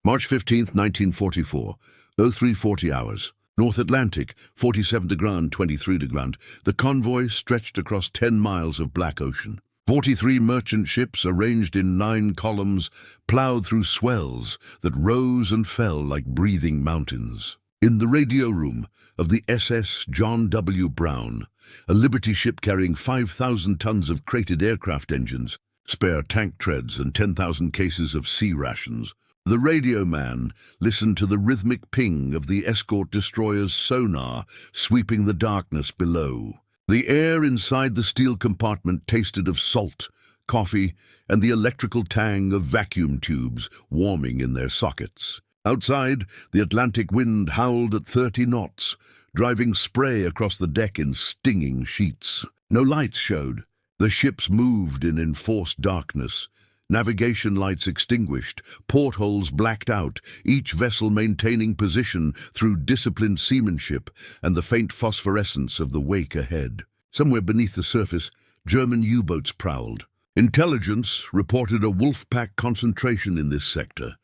March 15, 1944, 0340 hours. North Atlantic, 47°, 23°. The convoy stretched across 10 miles of Black Ocean. 43 merchant ships arranged in 9 columns plowed through swells that rose and fell like breathing mountains. In the radio room of the SS John W. Brown, a Liberty ship carrying 5,000 tons of crated aircraft engines, spare tank treads and 10,000 cases of sea rations, the radio man listened to the rhythmic ping of the escort destroyer's sonar sweeping the darkness below. The air inside the steel compartment tasted of salt, coffee, and the electrical tang of vacuum tubes warming in their sockets. Outside, the Atlantic wind howled at 30 knots, driving spray across the deck in stinging sheets. No lights showed. The ships moved in enforced darkness. Navigation lights extinguished, portholes blacked out, each vessel maintaining position through disciplined seamanship and the faint phosphorescence of the wake ahead. Somewhere beneath the surface, German U-boats prowled. Intelligence reported a wolf pack concentration in this sector.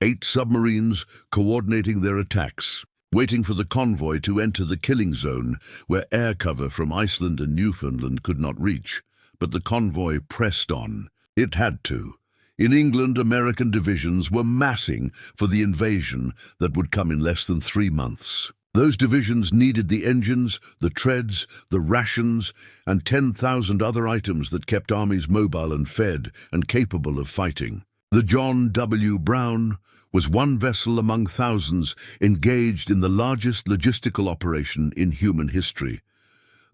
8 submarines coordinating their attacks, waiting for the convoy to enter the killing zone where air cover from Iceland and Newfoundland could not reach. But the convoy pressed on. It had to. In England, American divisions were massing for the invasion that would come in less than 3 months. Those divisions needed the engines, the treads, the rations, and 10,000 other items that kept armies mobile and fed and capable of fighting. The John W. Brown was one vessel among thousands engaged in the largest logistical operation in human history.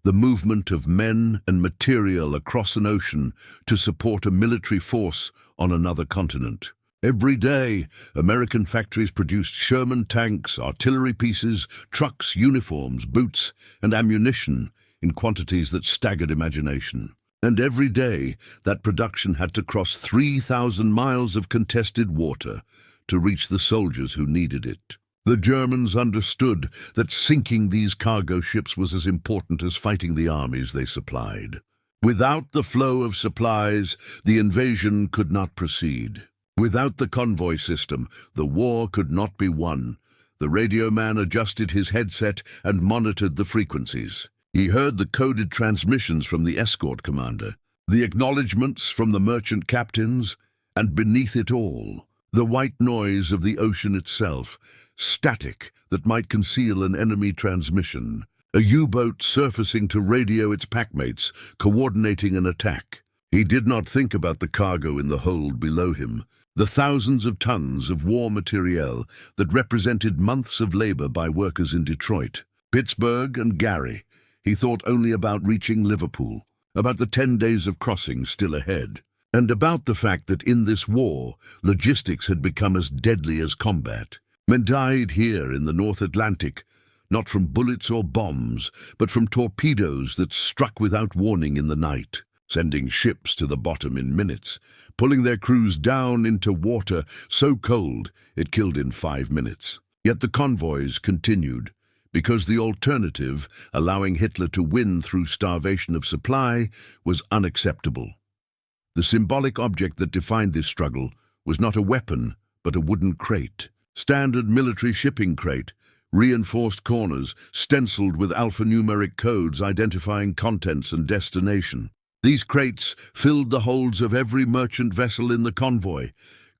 The movement of men and material across an ocean to support a military force on another continent. Every day, American factories produced Sherman tanks, artillery pieces, trucks, uniforms, boots, and ammunition in quantities that staggered imagination. And every day, that production had to cross 3,000 miles of contested water to reach the soldiers who needed it. The Germans understood that sinking these cargo ships was as important as fighting the armies they supplied. Without the flow of supplies, the invasion could not proceed. Without the convoy system, the war could not be won. The radio man adjusted his headset and monitored the frequencies. He heard the coded transmissions from the escort commander, the acknowledgements from the merchant captains, and beneath it all, the white noise of the ocean itself, static that might conceal an enemy transmission. A U-boat surfacing to radio its packmates, coordinating an attack. He did not think about the cargo in the hold below him, the thousands of tons of war materiel that represented months of labor by workers in Detroit, Pittsburgh, and Gary. He thought only about reaching Liverpool, about the 10 days of crossing still ahead, and about the fact that in this war, logistics had become as deadly as combat. Men died here in the North Atlantic, not from bullets or bombs, but from torpedoes that struck without warning in the night, sending ships to the bottom in minutes, pulling their crews down into water so cold it killed in 5 minutes. Yet the convoys continued, because the alternative, allowing Hitler to win through starvation of supply, was unacceptable. The symbolic object that defined this struggle was not a weapon, but a wooden crate. Standard military shipping crate, reinforced corners, stenciled with alphanumeric codes identifying contents and destination. These crates filled the holds of every merchant vessel in the convoy.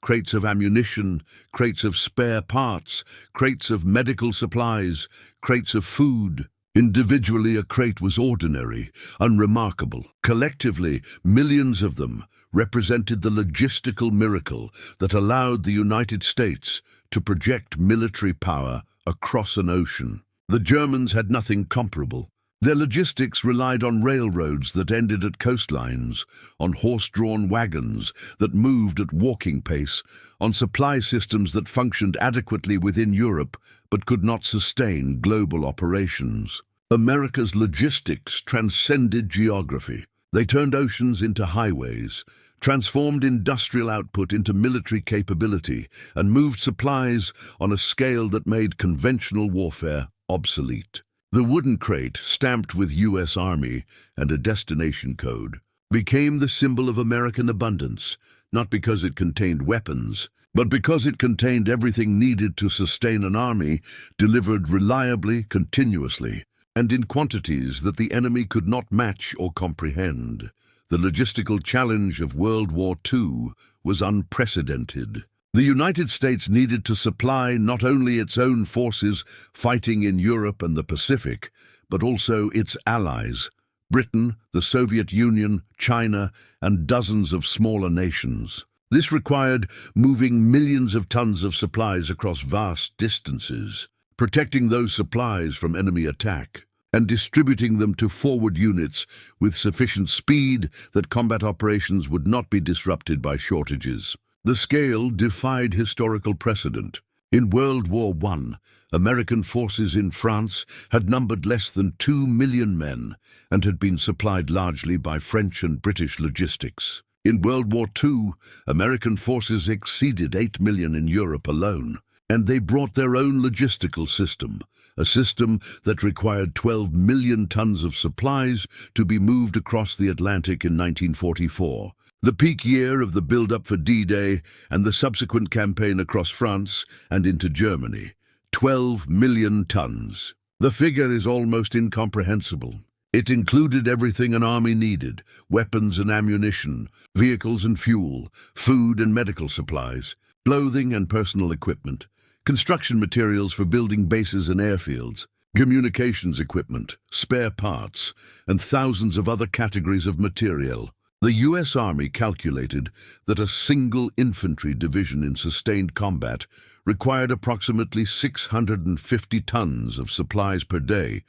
Crates of ammunition, crates of spare parts, crates of medical supplies, crates of food. Individually, a crate was ordinary, unremarkable. Collectively, millions of them represented the logistical miracle that allowed the United States to project military power across an ocean. The Germans had nothing comparable. Their logistics relied on railroads that ended at coastlines, on horse-drawn wagons that moved at walking pace, on supply systems that functioned adequately within Europe but could not sustain global operations. America's logistics transcended geography. They turned oceans into highways, transformed industrial output into military capability, and moved supplies on a scale that made conventional warfare obsolete. The wooden crate, stamped with U.S. Army and a destination code, became the symbol of American abundance, not because it contained weapons, but because it contained everything needed to sustain an army, delivered reliably, continuously, and in quantities that the enemy could not match or comprehend. The logistical challenge of World War II was unprecedented. The United States needed to supply not only its own forces fighting in Europe and the Pacific, but also its allies, Britain, the Soviet Union, China, and dozens of smaller nations. This required moving millions of tons of supplies across vast distances, protecting those supplies from enemy attack, and distributing them to forward units with sufficient speed that combat operations would not be disrupted by shortages. The scale defied historical precedent. In World War I, American forces in France had numbered less than 2 million men and had been supplied largely by French and British logistics. In World War II, American forces exceeded 8 million in Europe alone, and they brought their own logistical system, a system that required 12 million tons of supplies to be moved across the Atlantic in 1944. The peak year of the build-up for D-Day and the subsequent campaign across France and into Germany. 12 million tons. The figure is almost incomprehensible. It included everything an army needed: weapons and ammunition, vehicles and fuel, food and medical supplies, clothing and personal equipment, construction materials for building bases and airfields, communications equipment, spare parts, and thousands of other categories of material. The U.S. Army calculated that a single infantry division in sustained combat required approximately 650 tons of supplies per day,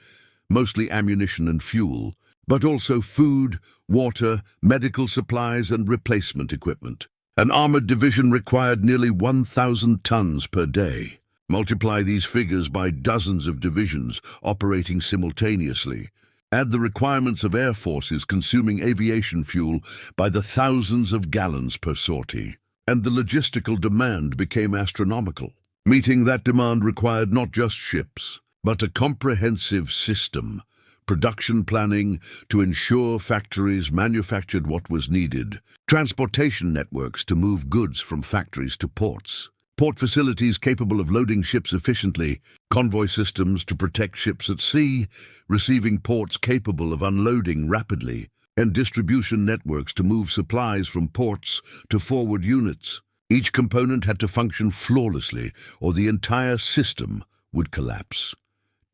mostly ammunition and fuel, but also food, water, medical supplies, and replacement equipment. An armored division required nearly 1,000 tons per day. Multiply these figures by dozens of divisions operating simultaneously. Add the requirements of air forces consuming aviation fuel by the thousands of gallons per sortie, and the logistical demand became astronomical. Meeting that demand required not just ships, but a comprehensive system, production planning to ensure factories manufactured what was needed, transportation networks to move goods from factories to ports, port facilities capable of loading ships efficiently, convoy systems to protect ships at sea, receiving ports capable of unloading rapidly, and distribution networks to move supplies from ports to forward units. Each component had to function flawlessly, or the entire system would collapse.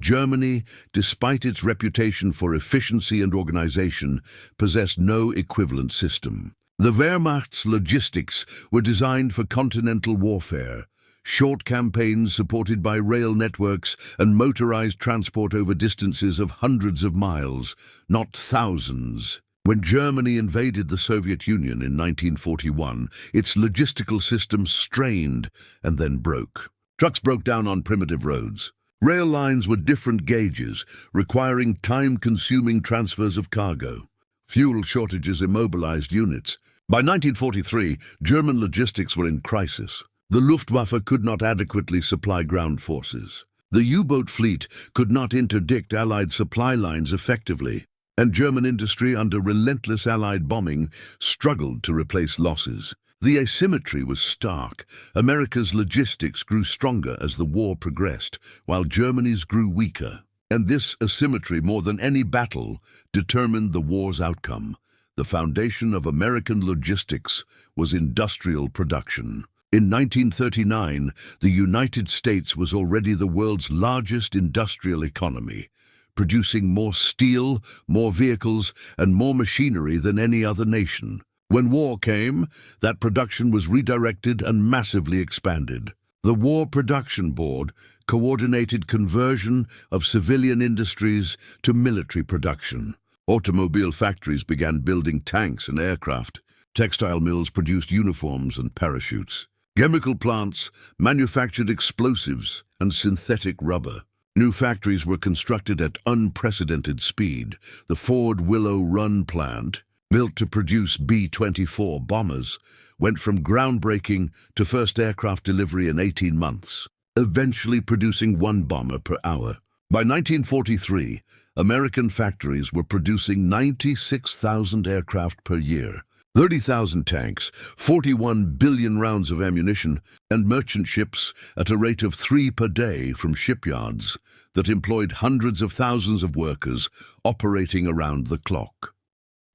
Germany, despite its reputation for efficiency and organization, possessed no equivalent system. The Wehrmacht's logistics were designed for continental warfare, short campaigns supported by rail networks and motorized transport over distances of hundreds of miles, not thousands. When Germany invaded the Soviet Union in 1941, its logistical system strained and then broke. Trucks broke down on primitive roads. Rail lines were different gauges, requiring time-consuming transfers of cargo. Fuel shortages immobilized units. By 1943, German logistics were in crisis. The Luftwaffe could not adequately supply ground forces. The U-boat fleet could not interdict Allied supply lines effectively, and German industry, under relentless Allied bombing, struggled to replace losses. The asymmetry was stark. America's logistics grew stronger as the war progressed, while Germany's grew weaker. And this asymmetry, more than any battle, determined the war's outcome. The foundation of American logistics was industrial production. In 1939, the United States was already the world's largest industrial economy, producing more steel, more vehicles, and more machinery than any other nation. When war came, that production was redirected and massively expanded. The War Production Board coordinated conversion of civilian industries to military production. Automobile factories began building tanks and aircraft. Textile mills produced uniforms and parachutes. Chemical plants manufactured explosives and synthetic rubber. New factories were constructed at unprecedented speed. The Ford Willow Run plant, built to produce B-24 bombers, went from groundbreaking to first aircraft delivery in 18 months, eventually producing one bomber per hour. By 1943, American factories were producing 96,000 aircraft per year, 30,000 tanks, 41 billion rounds of ammunition, and merchant ships at a rate of 3 per day from shipyards that employed hundreds of thousands of workers operating around the clock.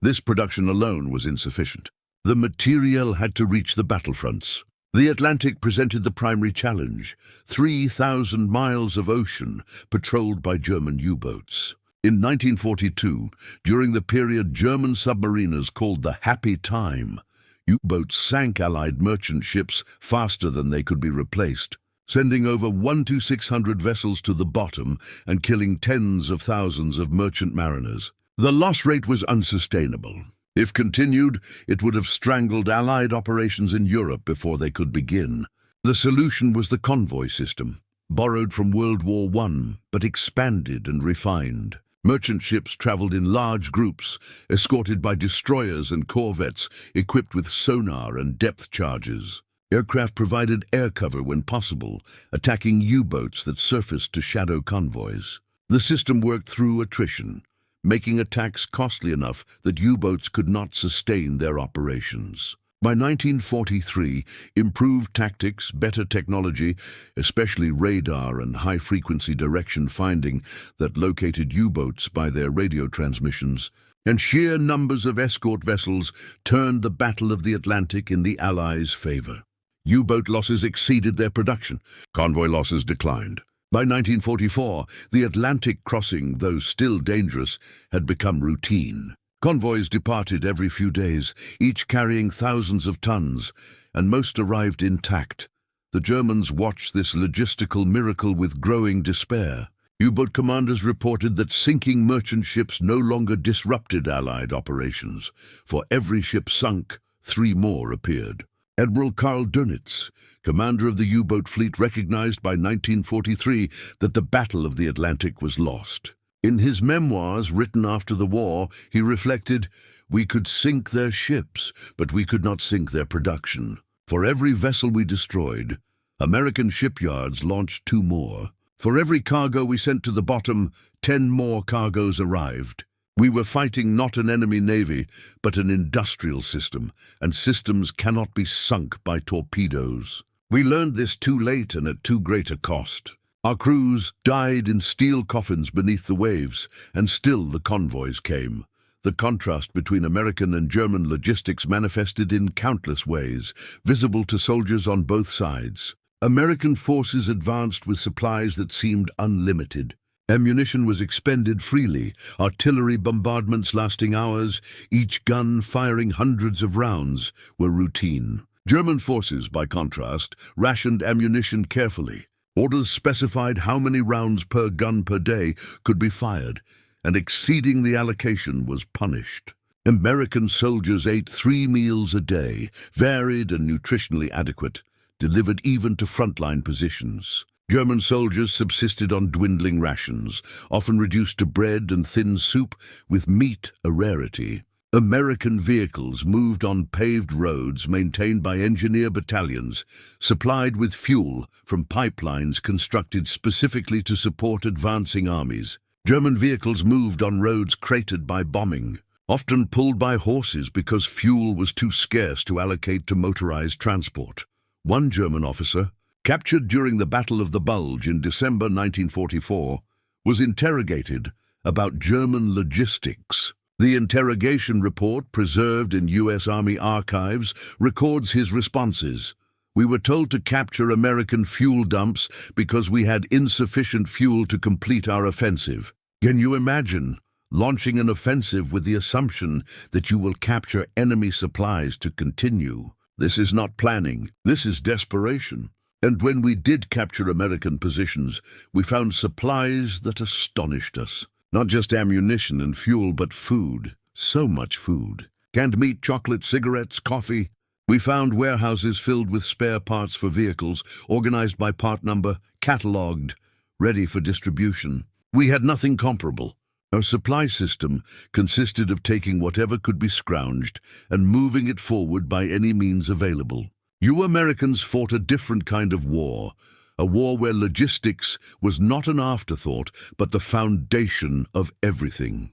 This production alone was insufficient. The materiel had to reach the battlefronts. The Atlantic presented the primary challenge: 3,000 miles of ocean patrolled by German U-boats. In 1942, during the period German submariners called the Happy Time, U-boats sank Allied merchant ships faster than they could be replaced, sending over 1-600 vessels to the bottom and killing tens of thousands of merchant mariners. The loss rate was unsustainable. If continued, it would have strangled Allied operations in Europe before they could begin. The solution was the convoy system, borrowed from World War I, but expanded and refined. Merchant ships traveled in large groups, escorted by destroyers and corvettes equipped with sonar and depth charges. Aircraft provided air cover when possible, attacking U-boats that surfaced to shadow convoys. The system worked through attrition, making attacks costly enough that U-boats could not sustain their operations. By 1943, improved tactics, better technology, especially radar and high-frequency direction finding that located U-boats by their radio transmissions, and sheer numbers of escort vessels turned the Battle of the Atlantic in the Allies' favor. U-boat losses exceeded their production. Convoy losses declined. By 1944, the Atlantic crossing, though still dangerous, had become routine. Convoys departed every few days, each carrying thousands of tons, and most arrived intact. The Germans watched this logistical miracle with growing despair. U-boat commanders reported that sinking merchant ships no longer disrupted Allied operations. For every ship sunk, 3 more appeared. Admiral Dönitz, commander of the U-boat fleet, recognized by 1943 that the Battle of the Atlantic was lost. In his memoirs written after the war, he reflected, "We could sink their ships, but we could not sink their production. For every vessel we destroyed, American shipyards launched 2 more. For every cargo we sent to the bottom, 10 more cargoes arrived. We were fighting not an enemy navy, but an industrial system, and systems cannot be sunk by torpedoes. We learned this too late and at too great a cost. Our crews died in steel coffins beneath the waves, and still the convoys came. The contrast between American and German logistics manifested in countless ways, visible to soldiers on both sides. American forces advanced with supplies that seemed unlimited. Ammunition was expended freely, artillery bombardments lasting hours, each gun firing hundreds of rounds, were routine. German forces, by contrast, rationed ammunition carefully. Orders specified how many rounds per gun per day could be fired, and exceeding the allocation was punished. American soldiers ate 3 meals a day, varied and nutritionally adequate, delivered even to frontline positions. German soldiers subsisted on dwindling rations, often reduced to bread and thin soup, with meat a rarity. American vehicles moved on paved roads maintained by engineer battalions, supplied with fuel from pipelines constructed specifically to support advancing armies. German vehicles moved on roads cratered by bombing, often pulled by horses because fuel was too scarce to allocate to motorized transport. One German officer, captured during the Battle of the Bulge in December 1944, was interrogated about German logistics. The interrogation report, preserved in U.S. Army archives, records his responses. "We were told to capture American fuel dumps because we had insufficient fuel to complete our offensive." Can you imagine launching an offensive with the assumption that you will capture enemy supplies to continue? This is not planning. This is desperation. And when we did capture American positions, we found supplies that astonished us. Not just ammunition and fuel, but food. So much food. Canned meat, chocolate, cigarettes, coffee. We found warehouses filled with spare parts for vehicles, organized by part number, catalogued, ready for distribution. We had nothing comparable. Our supply system consisted of taking whatever could be scrounged and moving it forward by any means available. You Americans fought a different kind of war, a war where logistics was not an afterthought, but the foundation of everything.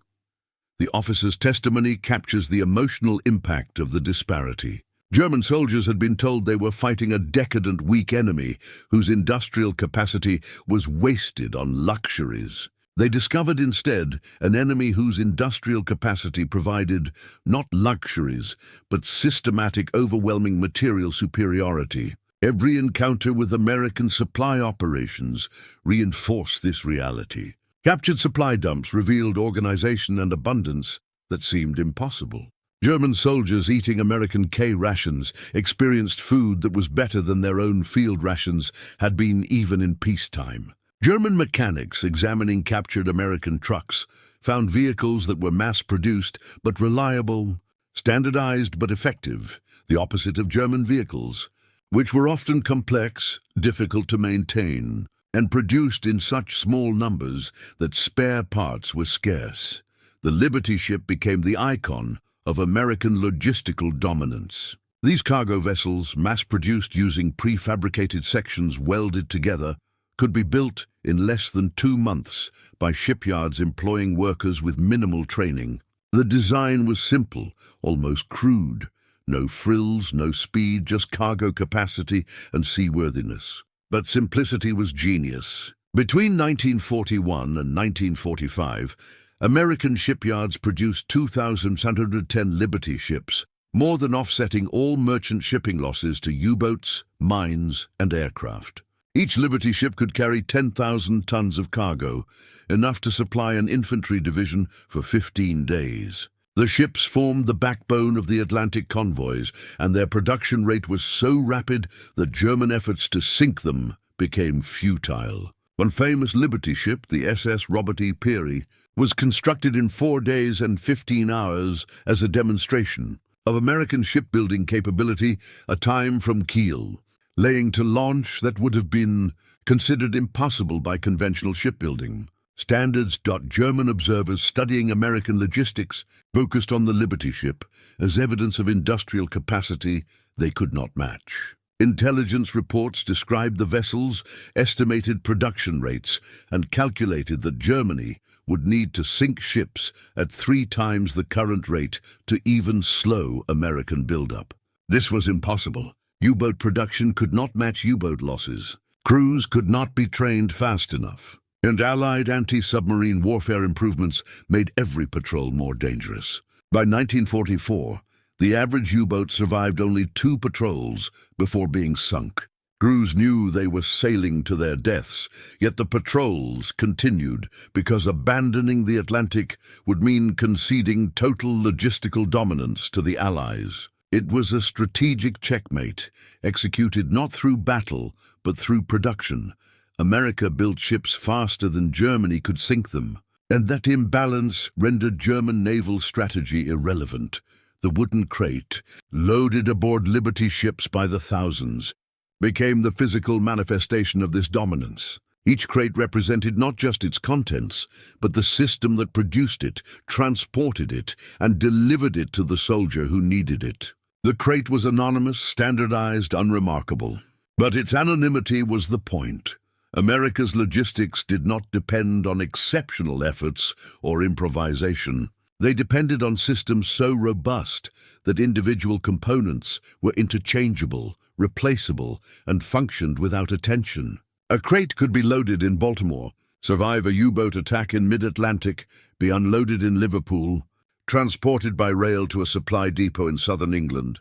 The officer's testimony captures the emotional impact of the disparity. German soldiers had been told they were fighting a decadent, weak enemy whose industrial capacity was wasted on luxuries. They discovered instead an enemy whose industrial capacity provided not luxuries, but systematic, overwhelming material superiority. Every encounter with American supply operations reinforced this reality. Captured supply dumps revealed organization and abundance that seemed impossible. German soldiers eating American K rations experienced food that was better than their own field rations had been even in peacetime. German mechanics examining captured American trucks found vehicles that were mass-produced but reliable, standardized but effective, the opposite of German vehicles, which were often complex, difficult to maintain, and produced in such small numbers that spare parts were scarce. The Liberty ship became the icon of American logistical dominance. These cargo vessels, mass-produced using prefabricated sections welded together, could be built in less than 2 months by shipyards employing workers with minimal training. The design was simple, almost crude. No frills, no speed, just cargo capacity and seaworthiness. But simplicity was genius. Between 1941 and 1945, American shipyards produced 2,710 Liberty ships, more than offsetting all merchant shipping losses to U-boats, mines, and aircraft. Each Liberty ship could carry 10,000 tons of cargo, enough to supply an infantry division for 15 days. The ships formed the backbone of the Atlantic convoys, and their production rate was so rapid that German efforts to sink them became futile. One famous Liberty ship, the SS Robert E. Peary, was constructed in 4 days and 15 hours as a demonstration of American shipbuilding capability, a time from Kiel, laying to launch that would have been considered impossible by conventional shipbuilding. Standards. German observers studying American logistics focused on the Liberty ship as evidence of industrial capacity they could not match. Intelligence reports described the vessel's estimated production rates and calculated that Germany would need to sink ships at 3 times the current rate to even slow American buildup. This was impossible. U-boat production could not match U-boat losses. Crews could not be trained fast enough. And Allied anti-submarine warfare improvements made every patrol more dangerous. By 1944, the average U-boat survived only 2 patrols before being sunk. Crews knew they were sailing to their deaths, yet the patrols continued because abandoning the Atlantic would mean conceding total logistical dominance to the Allies. It was a strategic checkmate, executed not through battle, but through production. America built ships faster than Germany could sink them, and that imbalance rendered German naval strategy irrelevant. The wooden crate, loaded aboard Liberty ships by the thousands, became the physical manifestation of this dominance. Each crate represented not just its contents, but the system that produced it, transported it, and delivered it to the soldier who needed it. The crate was anonymous, standardized, unremarkable. But its anonymity was the point. America's logistics did not depend on exceptional efforts or improvisation. They depended on systems so robust that individual components were interchangeable, replaceable, and functioned without attention. A crate could be loaded in Baltimore, survive a U-boat attack in mid-Atlantic, be unloaded in Liverpool, transported by rail to a supply depot in southern England,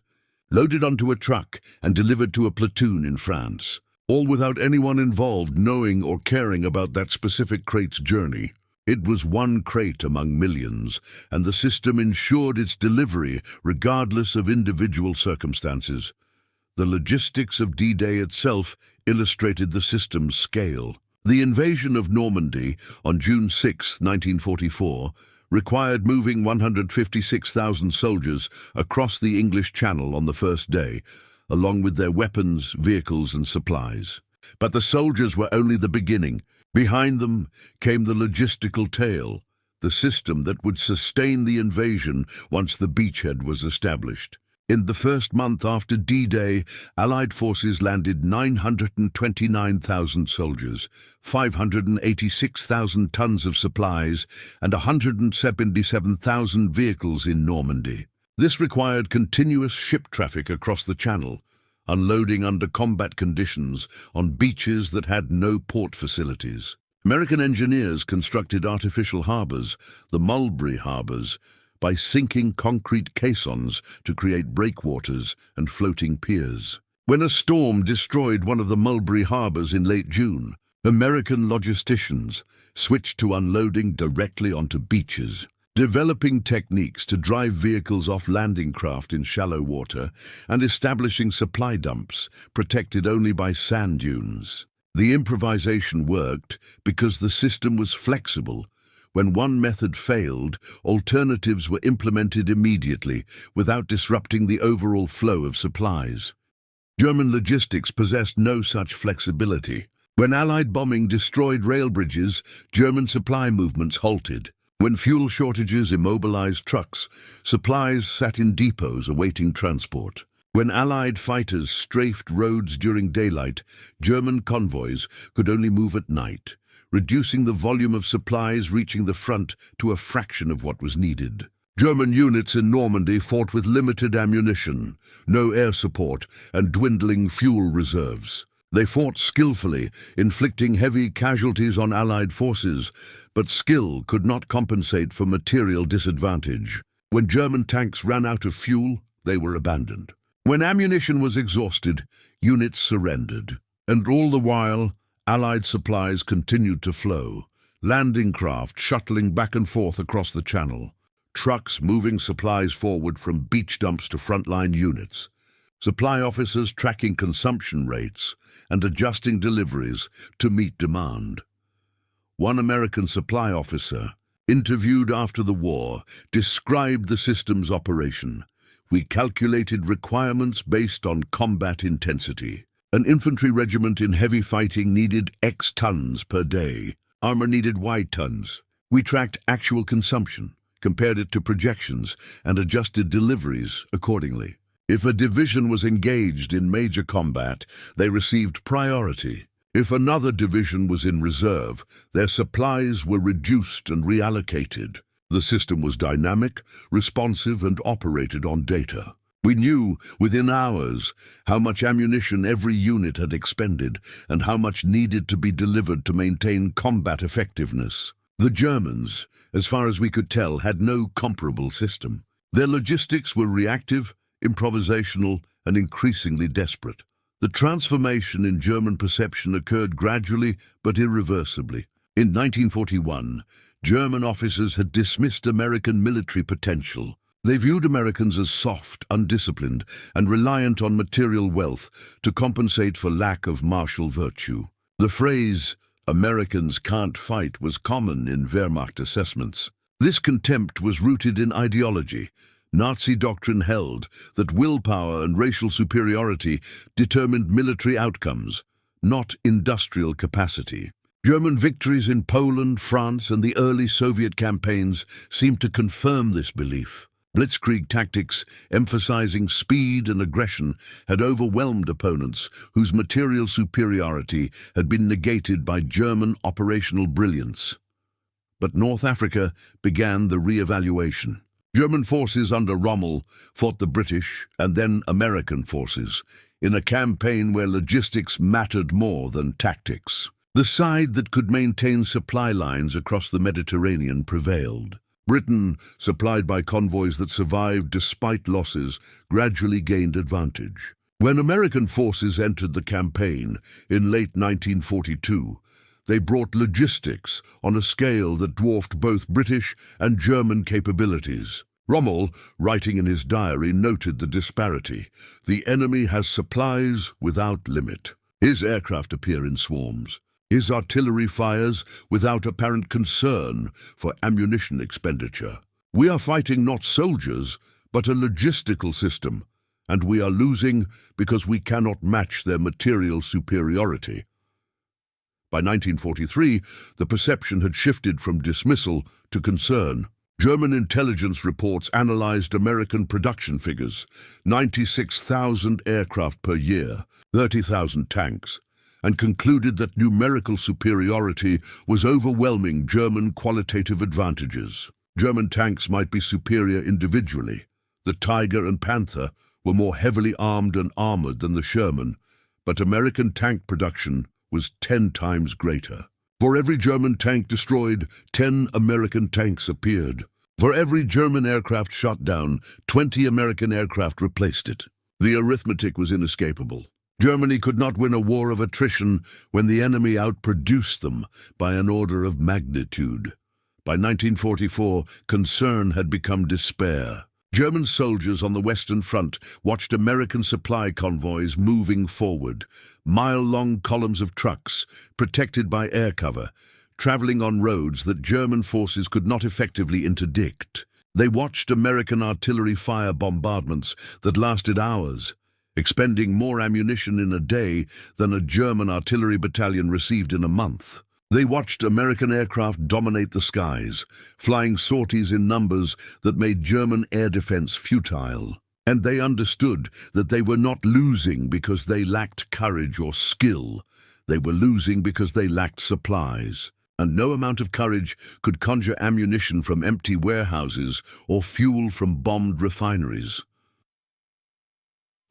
loaded onto a truck and delivered to a platoon in France, all without anyone involved knowing or caring about that specific crate's journey. It was one crate among millions, and the system ensured its delivery regardless of individual circumstances. The logistics of D-Day itself illustrated the system's scale. The invasion of Normandy on June 6, 1944, required moving 156,000 soldiers across the English Channel on the first day, along with their weapons, vehicles, and supplies. But the soldiers were only the beginning. Behind them came the logistical tail, the system that would sustain the invasion once the beachhead was established. In the first month after D-Day, Allied forces landed 929,000 soldiers, 586,000 tons of supplies, and 177,000 vehicles in Normandy. This required continuous ship traffic across the Channel, unloading under combat conditions on beaches that had no port facilities. American engineers constructed artificial harbors, the Mulberry harbors, by sinking concrete caissons to create breakwaters and floating piers. When a storm destroyed one of the Mulberry harbors in late June, American logisticians switched to unloading directly onto beaches, developing techniques to drive vehicles off landing craft in shallow water and establishing supply dumps protected only by sand dunes. The improvisation worked because the system was flexible. When one method failed, alternatives were implemented immediately without disrupting the overall flow of supplies. German logistics possessed no such flexibility. When Allied bombing destroyed rail bridges, German supply movements halted. When fuel shortages immobilized trucks, supplies sat in depots awaiting transport. When Allied fighters strafed roads during daylight, German convoys could only move at night, reducing the volume of supplies reaching the front to a fraction of what was needed. German units in Normandy fought with limited ammunition, no air support, and dwindling fuel reserves. They fought skillfully, inflicting heavy casualties on Allied forces, but skill could not compensate for material disadvantage. When German tanks ran out of fuel, they were abandoned. When ammunition was exhausted, units surrendered. And all the while, Allied supplies continued to flow, landing craft shuttling back and forth across the Channel, trucks moving supplies forward from beach dumps to frontline units, supply officers tracking consumption rates and adjusting deliveries to meet demand. One American supply officer, interviewed after the war, described the system's operation. "We calculated requirements based on combat intensity. An infantry regiment in heavy fighting needed X tons per day. Armor needed Y tons. We tracked actual consumption, compared it to projections, and adjusted deliveries accordingly. If a division was engaged in major combat, they received priority. If another division was in reserve, their supplies were reduced and reallocated. The system was dynamic, responsive, and operated on data. We knew within hours how much ammunition every unit had expended and how much needed to be delivered to maintain combat effectiveness. The Germans, as far as we could tell, had no comparable system. Their logistics were reactive, improvisational, and increasingly desperate. The transformation in German perception occurred gradually but irreversibly. In 1941, German officers had dismissed American military potential. They viewed Americans as soft, undisciplined, and reliant on material wealth to compensate for lack of martial virtue. The phrase, "Americans can't fight," was common in Wehrmacht assessments. This contempt was rooted in ideology. Nazi doctrine held that willpower and racial superiority determined military outcomes, not industrial capacity. German victories in Poland, France, and the early Soviet campaigns seemed to confirm this belief. Blitzkrieg tactics, emphasizing speed and aggression, had overwhelmed opponents whose material superiority had been negated by German operational brilliance. But North Africa began the re-evaluation. German forces under Rommel fought the British and then American forces in a campaign where logistics mattered more than tactics. The side that could maintain supply lines across the Mediterranean prevailed. Britain, supplied by convoys that survived despite losses, gradually gained advantage. When American forces entered the campaign in late 1942, they brought logistics on a scale that dwarfed both British and German capabilities. Rommel, writing in his diary, noted the disparity. "The enemy has supplies without limit. His aircraft appear in swarms. His artillery fires without apparent concern for ammunition expenditure. We are fighting not soldiers, but a logistical system, and we are losing because we cannot match their material superiority." By 1943, the perception had shifted from dismissal to concern. German intelligence reports analyzed American production figures: 96,000 aircraft per year, 30,000 tanks, and concluded that numerical superiority was overwhelming German qualitative advantages. German tanks might be superior individually. The Tiger and Panther were more heavily armed and armored than the Sherman, but American tank production was 10 times greater. For every German tank destroyed, 10 American tanks appeared. For every German aircraft shot down, 20 American aircraft replaced it. The arithmetic was inescapable. Germany could not win a war of attrition when the enemy outproduced them by an order of magnitude. By 1944, concern had become despair. German soldiers on the Western Front watched American supply convoys moving forward, mile-long columns of trucks, protected by air cover, traveling on roads that German forces could not effectively interdict. They watched American artillery fire bombardments that lasted hours, expending more ammunition in a day than a German artillery battalion received in a month. They watched American aircraft dominate the skies, flying sorties in numbers that made German air defense futile. And they understood that they were not losing because they lacked courage or skill. They were losing because they lacked supplies. And no amount of courage could conjure ammunition from empty warehouses or fuel from bombed refineries.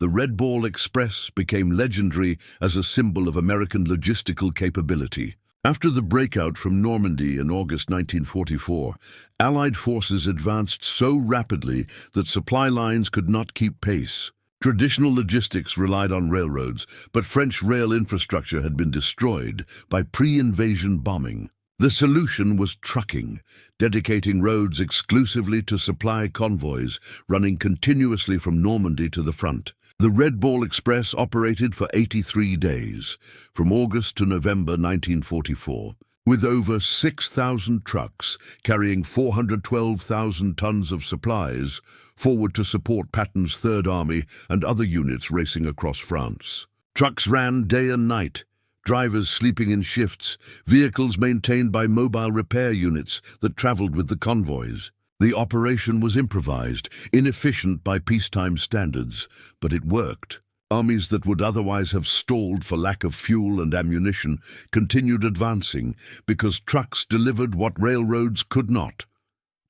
The Red Ball Express became legendary as a symbol of American logistical capability. After the breakout from Normandy in August 1944, Allied forces advanced so rapidly that supply lines could not keep pace. Traditional logistics relied on railroads, but French rail infrastructure had been destroyed by pre-invasion bombing. The solution was trucking, dedicating roads exclusively to supply convoys running continuously from Normandy to the front. The Red Ball Express operated for 83 days, from August to November 1944, with over 6,000 trucks carrying 412,000 tons of supplies forward to support Patton's Third Army and other units racing across France. Trucks ran day and night, drivers sleeping in shifts, vehicles maintained by mobile repair units that traveled with the convoys. The operation was improvised, inefficient by peacetime standards, but it worked. Armies that would otherwise have stalled for lack of fuel and ammunition continued advancing because trucks delivered what railroads could not.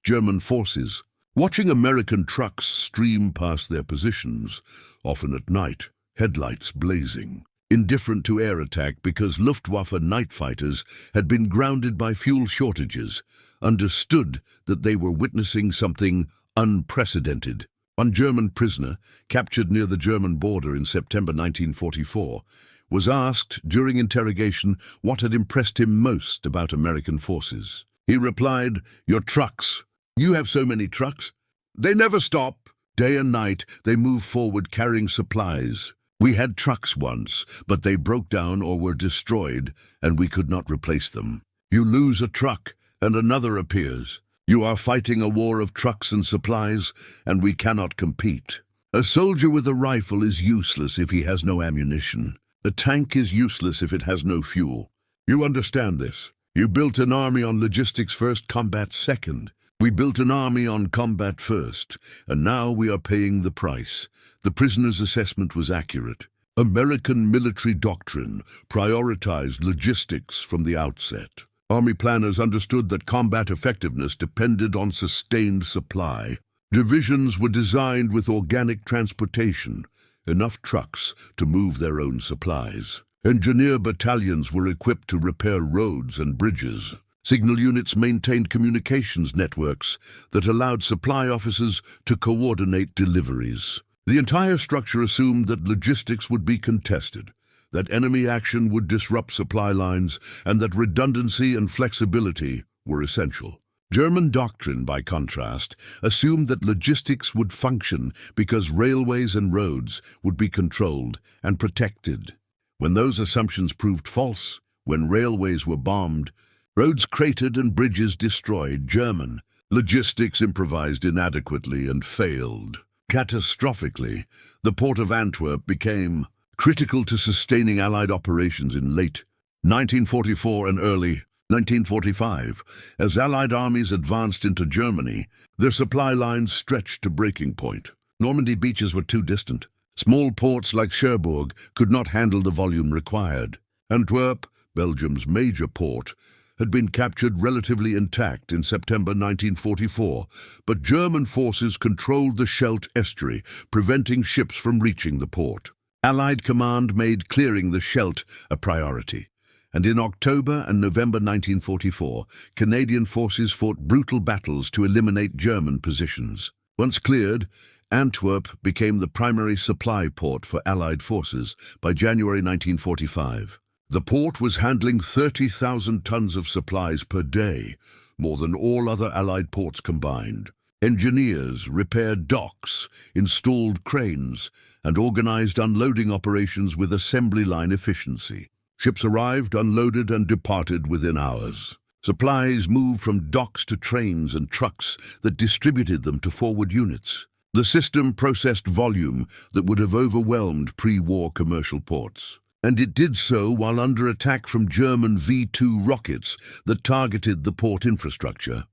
German forces, watching American trucks stream past their positions, often at night, headlights blazing, indifferent to air attack because Luftwaffe night fighters had been grounded by fuel shortages, understood that they were witnessing something unprecedented. One German prisoner, captured near the German border in September 1944, was asked during interrogation what had impressed him most about American forces. He replied, "Your trucks. You have so many trucks. They never stop. Day and night they move forward carrying supplies. We had trucks once, but they broke down or were destroyed, and we could not replace them. You lose a truck, and another appears. You are fighting a war of trucks and supplies, and we cannot compete. A soldier with a rifle is useless if he has no ammunition. A tank is useless if it has no fuel. You understand this. You built an army on logistics first, combat second. We built an army on combat first, and now we are paying the price." The prisoner's assessment was accurate. American military doctrine prioritized logistics from the outset. Army planners understood that combat effectiveness depended on sustained supply. Divisions were designed with organic transportation, enough trucks to move their own supplies. Engineer battalions were equipped to repair roads and bridges. Signal units maintained communications networks that allowed supply officers to coordinate deliveries. The entire structure assumed that logistics would be contested, that enemy action would disrupt supply lines, and that redundancy and flexibility were essential. German doctrine, by contrast, assumed that logistics would function because railways and roads would be controlled and protected. When those assumptions proved false, when railways were bombed, roads cratered and bridges destroyed, German logistics improvised inadequately and failed. Catastrophically, the port of Antwerp became critical to sustaining Allied operations in late 1944 and early 1945, as Allied armies advanced into Germany, their supply lines stretched to breaking point. Normandy beaches were too distant. Small ports like Cherbourg could not handle the volume required. Antwerp, Belgium's major port, had been captured relatively intact in September 1944, but German forces controlled the Scheldt estuary, preventing ships from reaching the port. Allied command made clearing the Scheldt a priority, and in October and November 1944, Canadian forces fought brutal battles to eliminate German positions. Once cleared, Antwerp became the primary supply port for Allied forces by January 1945. The port was handling 30,000 tons of supplies per day, more than all other Allied ports combined. Engineers repaired docks, installed cranes, and organized unloading operations with assembly line efficiency. Ships arrived, unloaded, and departed within hours. Supplies moved from docks to trains and trucks that distributed them to forward units. The system processed volume that would have overwhelmed pre-war commercial ports. And it did so while under attack from German V-2 rockets that targeted the port infrastructure.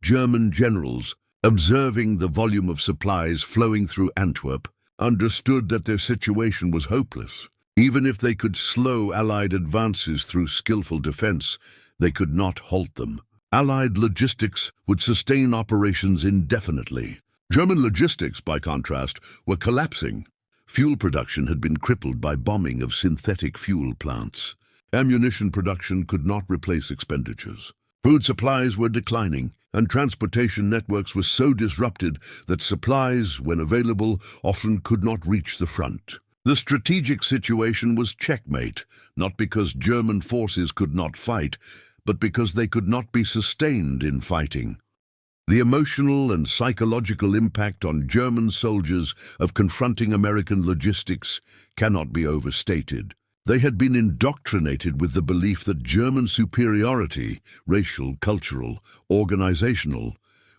German generals, observing the volume of supplies flowing through Antwerp, understood that their situation was hopeless. Even if they could slow Allied advances through skillful defense, they could not halt them. Allied logistics would sustain operations indefinitely. German logistics, by contrast, were collapsing. Fuel production had been crippled by bombing of synthetic fuel plants. Ammunition production could not replace expenditures. Food supplies were declining, and transportation networks were so disrupted that supplies, when available, often could not reach the front. The strategic situation was checkmate, not because German forces could not fight, but because they could not be sustained in fighting. The emotional and psychological impact on German soldiers of confronting American logistics cannot be overstated. They had been indoctrinated with the belief that German superiority, racial, cultural, organizational,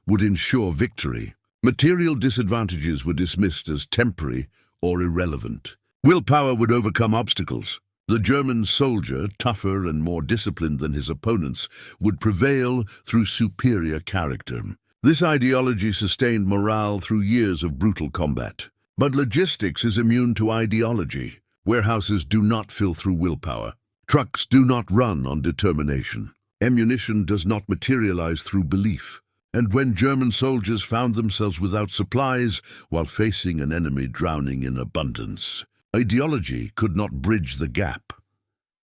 would ensure victory. Material disadvantages were dismissed as temporary or irrelevant. Willpower would overcome obstacles. The German soldier, tougher and more disciplined than his opponents, would prevail through superior character. This ideology sustained morale through years of brutal combat. But logistics is immune to ideology. Warehouses do not fill through willpower. Trucks do not run on determination. Ammunition does not materialize through belief. And when German soldiers found themselves without supplies while facing an enemy drowning in abundance, ideology could not bridge the gap.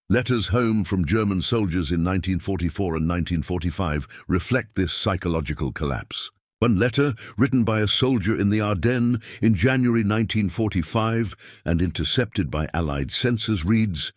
Letters home from German soldiers in 1944 and 1945 reflect this psychological collapse. One letter, written by a soldier in the Ardennes in January 1945 and intercepted by Allied censors, reads,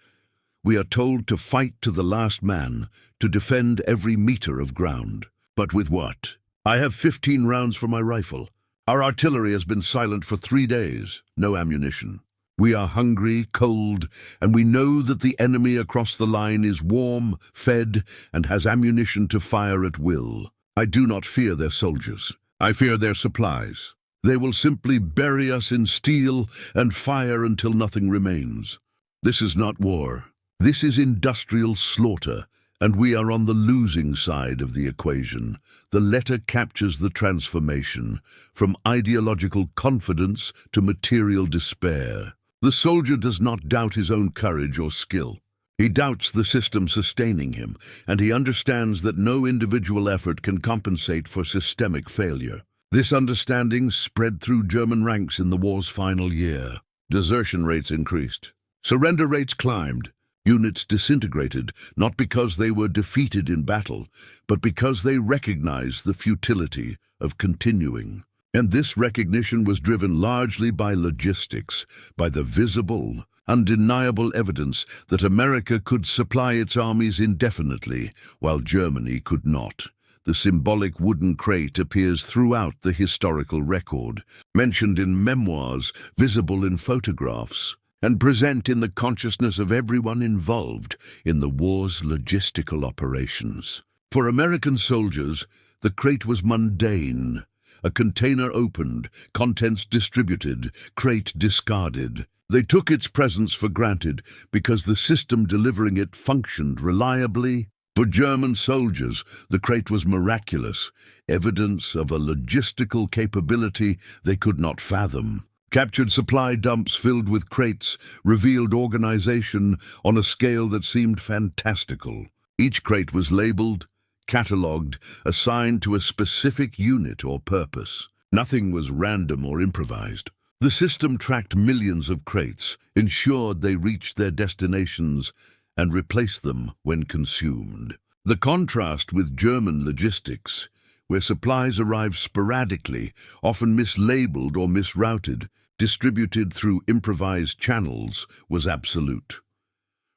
"We are told to fight to the last man, to defend every meter of ground. But with what? I have 15 rounds for my rifle. Our artillery has been silent for 3 days. No ammunition. We are hungry, cold, and we know that the enemy across the line is warm, fed, and has ammunition to fire at will. I do not fear their soldiers. I fear their supplies. They will simply bury us in steel and fire until nothing remains. This is not war. This is industrial slaughter, and we are on the losing side of the equation." The letter captures the transformation from ideological confidence to material despair. The soldier does not doubt his own courage or skill. He doubts the system sustaining him, and he understands that no individual effort can compensate for systemic failure. This understanding spread through German ranks in the war's final year. Desertion rates increased. Surrender rates climbed. Units disintegrated, not because they were defeated in battle, but because they recognized the futility of continuing. And this recognition was driven largely by logistics, by the visible, undeniable evidence that America could supply its armies indefinitely, while Germany could not. The symbolic wooden crate appears throughout the historical record, mentioned in memoirs, visible in photographs, and present in the consciousness of everyone involved in the war's logistical operations. For American soldiers, the crate was mundane. A container opened, contents distributed, crate discarded. They took its presence for granted because the system delivering it functioned reliably For German soldiers, the crate was miraculous, evidence of a logistical capability they could not fathom. Captured supply dumps filled with crates revealed organization on a scale that seemed fantastical. Each crate was labeled, catalogued, assigned to a specific unit or purpose. Nothing was random or improvised. The system tracked millions of crates, ensured they reached their destinations, and replaced them when consumed. The contrast with German logistics, where supplies arrived sporadically, often mislabeled or misrouted, distributed through improvised channels, was absolute.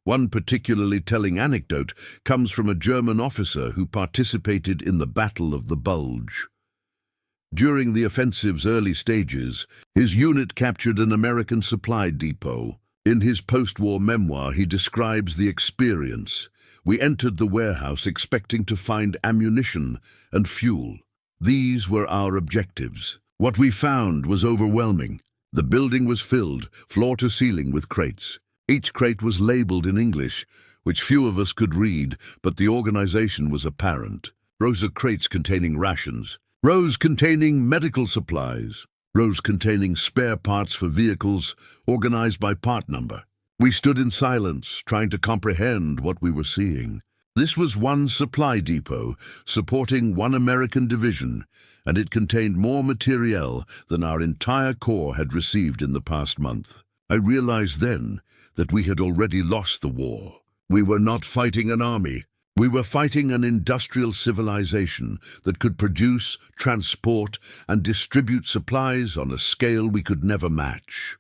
One particularly telling anecdote comes from a German officer who participated in the Battle of the Bulge. During the offensive's early stages, his unit captured an American supply depot. In his post-war memoir, he describes the experience. "We entered the warehouse expecting to find ammunition and fuel. These were our objectives. What we found was overwhelming. The building was filled, floor to ceiling, with crates. Each crate was labeled in English, which few of us could read, but the organization was apparent. Rows of crates containing rations, rows containing medical supplies, rows containing spare parts for vehicles, organized by part number. We stood in silence, trying to comprehend what we were seeing. This was one supply depot, supporting one American division, and it contained more materiel than our entire corps had received in the past month. I realized then that we had already lost the war. We were not fighting an army. We were fighting an industrial civilization that could produce, transport, and distribute supplies on a scale we could never match."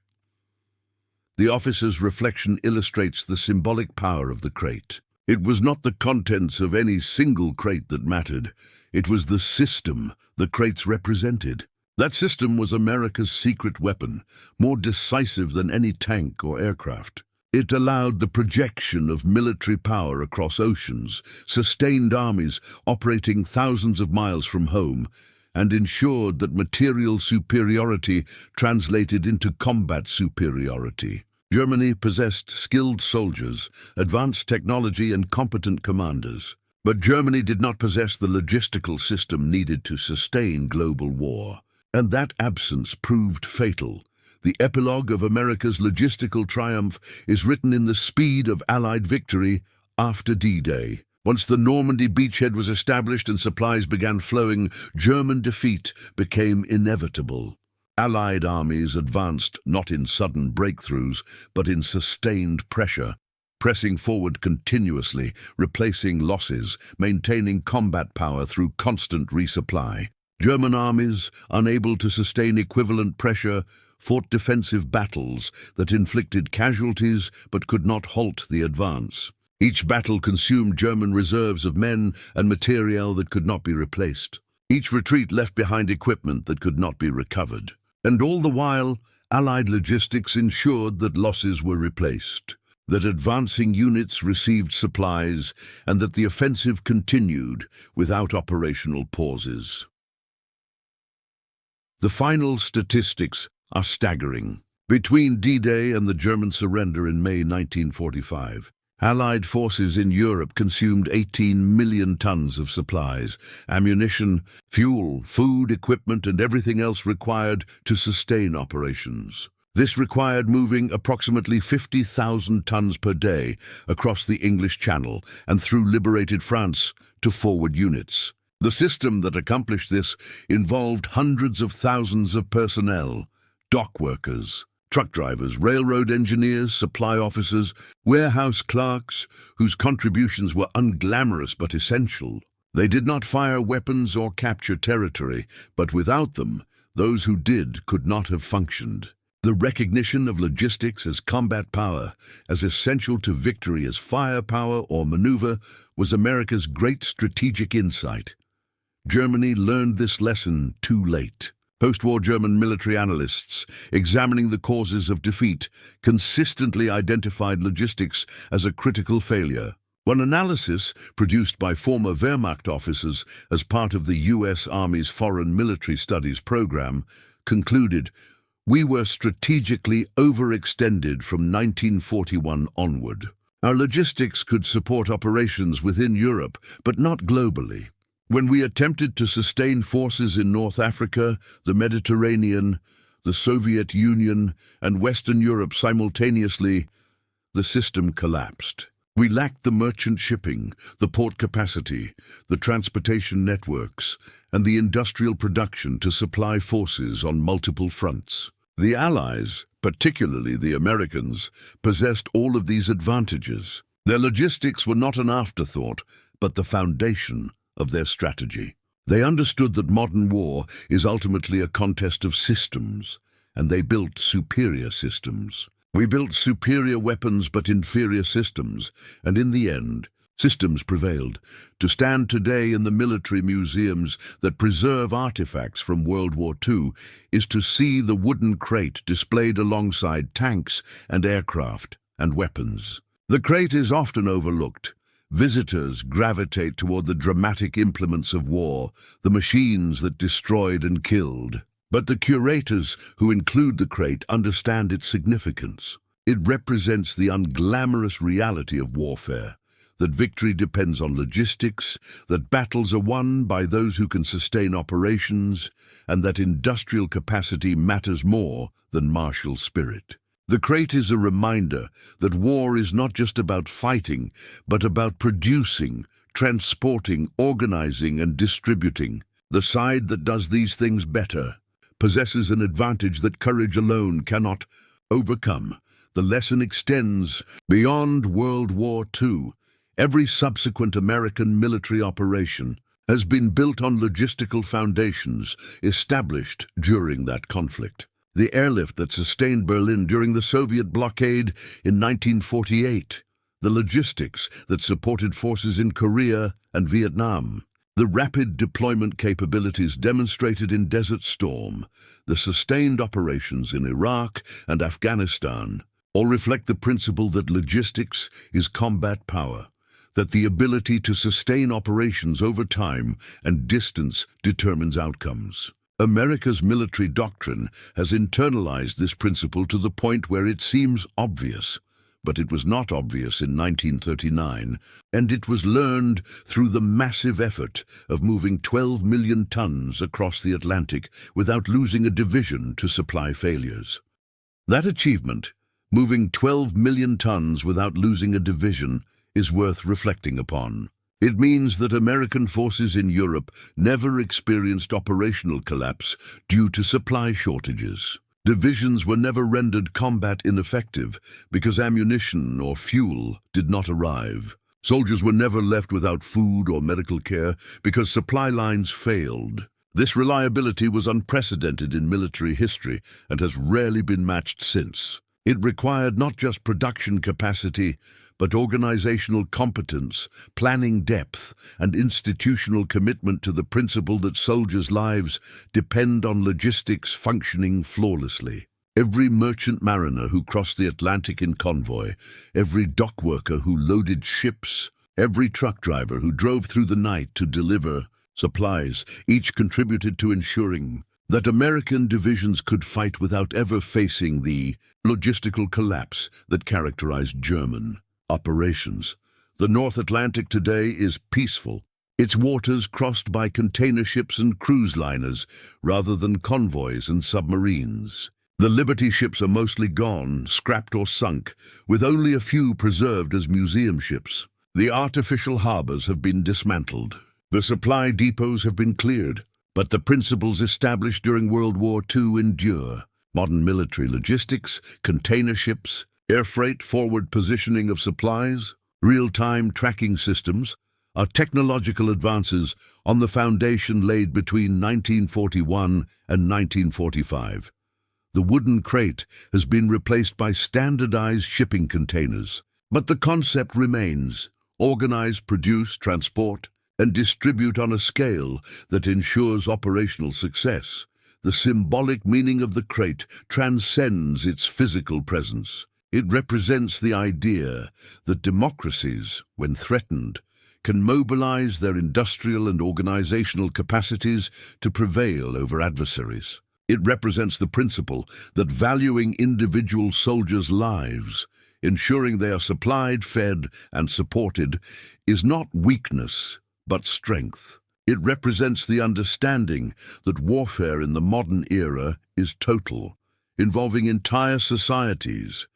The officer's reflection illustrates the symbolic power of the crate. It was not the contents of any single crate that mattered. It was the system the crates represented. That system was America's secret weapon, more decisive than any tank or aircraft. It allowed the projection of military power across oceans, sustained armies operating thousands of miles from home, and ensured that material superiority translated into combat superiority. Germany possessed skilled soldiers, advanced technology, and competent commanders. But Germany did not possess the logistical system needed to sustain global war. And that absence proved fatal. The epilogue of America's logistical triumph is written in the speed of Allied victory after D-Day. Once the Normandy beachhead was established and supplies began flowing, German defeat became inevitable. Allied armies advanced not in sudden breakthroughs, but in sustained pressure, pressing forward continuously, replacing losses, maintaining combat power through constant resupply. German armies, unable to sustain equivalent pressure, fought defensive battles that inflicted casualties but could not halt the advance. Each battle consumed German reserves of men and materiel that could not be replaced. Each retreat left behind equipment that could not be recovered. And all the while, Allied logistics ensured that losses were replaced, that advancing units received supplies, and that the offensive continued without operational pauses. The final statistics are staggering. Between D-Day and the German surrender in May 1945, Allied forces in Europe consumed 18 million tons of supplies, ammunition, fuel, food, equipment, and everything else required to sustain operations. This required moving approximately 50,000 tons per day across the English Channel and through liberated France to forward units. The system that accomplished this involved hundreds of thousands of personnel, dock workers, truck drivers, railroad engineers, supply officers, warehouse clerks, whose contributions were unglamorous but essential. They did not fire weapons or capture territory, but without them, those who did could not have functioned. The recognition of logistics as combat power, as essential to victory as firepower or maneuver, was America's great strategic insight. Germany learned this lesson too late. Post-war German military analysts, examining the causes of defeat, consistently identified logistics as a critical failure. One analysis, produced by former Wehrmacht officers as part of the U.S. Army's Foreign Military Studies program, concluded, "We were strategically overextended from 1941 onward. Our logistics could support operations within Europe, but not globally. When we attempted to sustain forces in North Africa, the Mediterranean, the Soviet Union, and Western Europe simultaneously, the system collapsed. We lacked the merchant shipping, the port capacity, the transportation networks, and the industrial production to supply forces on multiple fronts. The Allies, particularly the Americans, possessed all of these advantages. Their logistics were not an afterthought, but the foundation of their strategy. They understood that modern war is ultimately a contest of systems, and they built superior systems. We built superior weapons but inferior systems, and in the end, systems prevailed. To stand today in the military museums that preserve artifacts from World War II is to see the wooden crate displayed alongside tanks and aircraft and weapons. The crate is often overlooked. Visitors gravitate toward the dramatic implements of war, the machines that destroyed and killed. But the curators who include the crate understand its significance. It represents the unglamorous reality of warfare, that victory depends on logistics, that battles are won by those who can sustain operations, and that industrial capacity matters more than martial spirit. The crate is a reminder that war is not just about fighting, but about producing, transporting, organizing, and distributing. The side that does these things better possesses an advantage that courage alone cannot overcome. The lesson extends beyond World War II. Every subsequent American military operation has been built on logistical foundations established during that conflict. The airlift that sustained Berlin during the Soviet blockade in 1948, the logistics that supported forces in Korea and Vietnam, the rapid deployment capabilities demonstrated in Desert Storm, the sustained operations in Iraq and Afghanistan, all reflect the principle that logistics is combat power, that the ability to sustain operations over time and distance determines outcomes. America's military doctrine has internalized this principle to the point where it seems obvious, but it was not obvious in 1939, and it was learned through the massive effort of moving 12 million tons across the Atlantic without losing a division to supply failures. That achievement, moving 12 million tons without losing a division, is worth reflecting upon. It means that American forces in Europe never experienced operational collapse due to supply shortages. Divisions were never rendered combat ineffective because ammunition or fuel did not arrive. Soldiers were never left without food or medical care because supply lines failed. This reliability was unprecedented in military history and has rarely been matched since. It required not just production capacity, but organizational competence, planning depth, and institutional commitment to the principle that soldiers' lives depend on logistics functioning flawlessly. Every merchant mariner who crossed the Atlantic in convoy, every dock worker who loaded ships, every truck driver who drove through the night to deliver supplies, each contributed to ensuring that American divisions could fight without ever facing the logistical collapse that characterized German operations. The North Atlantic today is peaceful, its waters crossed by container ships and cruise liners rather than convoys and submarines. The Liberty ships are mostly gone, scrapped or sunk, with only a few preserved as museum ships. The artificial harbors have been dismantled. The supply depots have been cleared, but the principles established during World War II endure. Modern military logistics, container ships, air freight forward positioning of supplies, real-time tracking systems are technological advances on the foundation laid between 1941 and 1945. The wooden crate has been replaced by standardized shipping containers, but the concept remains: organize, produce, transport, and distribute on a scale that ensures operational success. The symbolic meaning of the crate transcends its physical presence. It represents the idea that democracies, when threatened, can mobilize their industrial and organizational capacities to prevail over adversaries. It represents the principle that valuing individual soldiers' lives ensuring they are supplied, fed, and supported, is not weakness, but strength. It represents the understanding that warfare in the modern era is total, involving entire societies,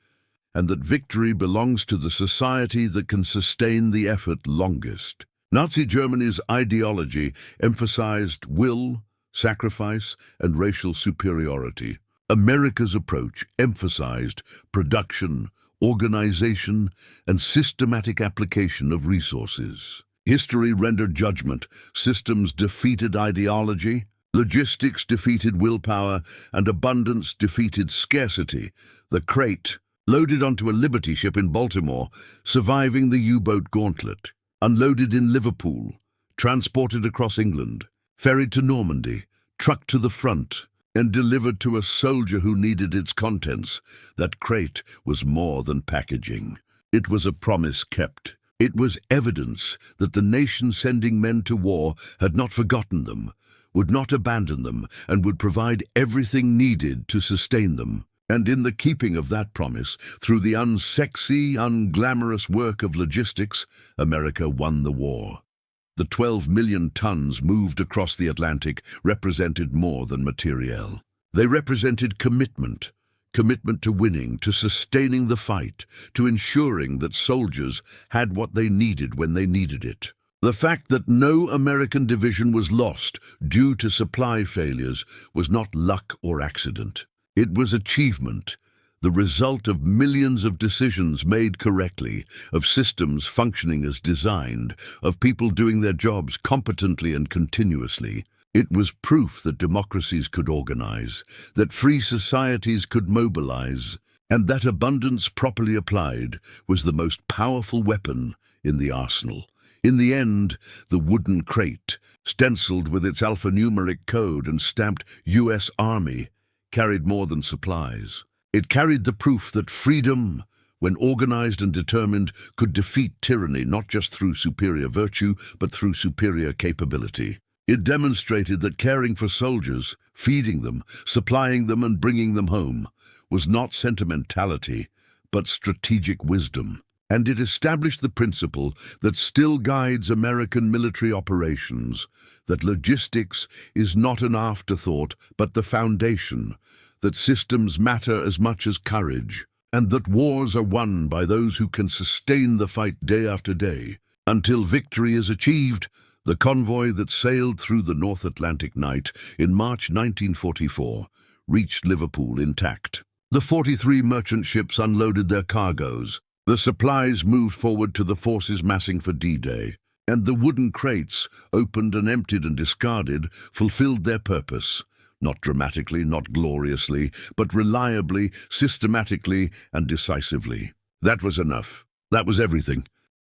and that victory belongs to the society that can sustain the effort longest. Nazi Germany's ideology emphasized will, sacrifice, and racial superiority. America's approach emphasized production, organization, and systematic application of resources. History rendered judgment, systems defeated ideology, logistics defeated willpower, and abundance defeated scarcity. The Crate, loaded onto a Liberty ship in Baltimore, surviving the U-boat gauntlet, unloaded in Liverpool, transported across England, ferried to Normandy, trucked to the front, and delivered to a soldier who needed its contents. That crate was more than packaging. It was a promise kept. It was evidence that the nation sending men to war had not forgotten them, would not abandon them, and would provide everything needed to sustain them. And in the keeping of that promise, through the unsexy, unglamorous work of logistics, America won the war. The 12 million tons moved across the Atlantic represented more than materiel. They represented commitment to winning, to sustaining the fight, to ensuring that soldiers had what they needed when they needed it. The fact that no American division was lost due to supply failures was not luck or accident. It was achievement, the result of millions of decisions made correctly, of systems functioning as designed, of people doing their jobs competently and continuously. It was proof that democracies could organize, that free societies could mobilize, and that abundance properly applied was the most powerful weapon in the arsenal. In the end, the wooden crate, stenciled with its alphanumeric code and stamped U.S. Army, carried more than supplies. It carried the proof that freedom, when organized and determined, could defeat tyranny not just through superior virtue, but through superior capability. It demonstrated that caring for soldiers, feeding them, supplying them and bringing them home, was not sentimentality, but strategic wisdom. And it established the principle that still guides American military operations, that logistics is not an afterthought, but the foundation, that systems matter as much as courage, and that wars are won by those who can sustain the fight day after day. Until victory is achieved, the convoy that sailed through the North Atlantic night in March 1944 reached Liverpool intact. The 43 merchant ships unloaded their cargoes. The supplies moved forward to the forces massing for D-Day, and the wooden crates, opened and emptied and discarded, fulfilled their purpose. Not dramatically, not gloriously, but reliably, systematically, and decisively. That was enough. That was everything.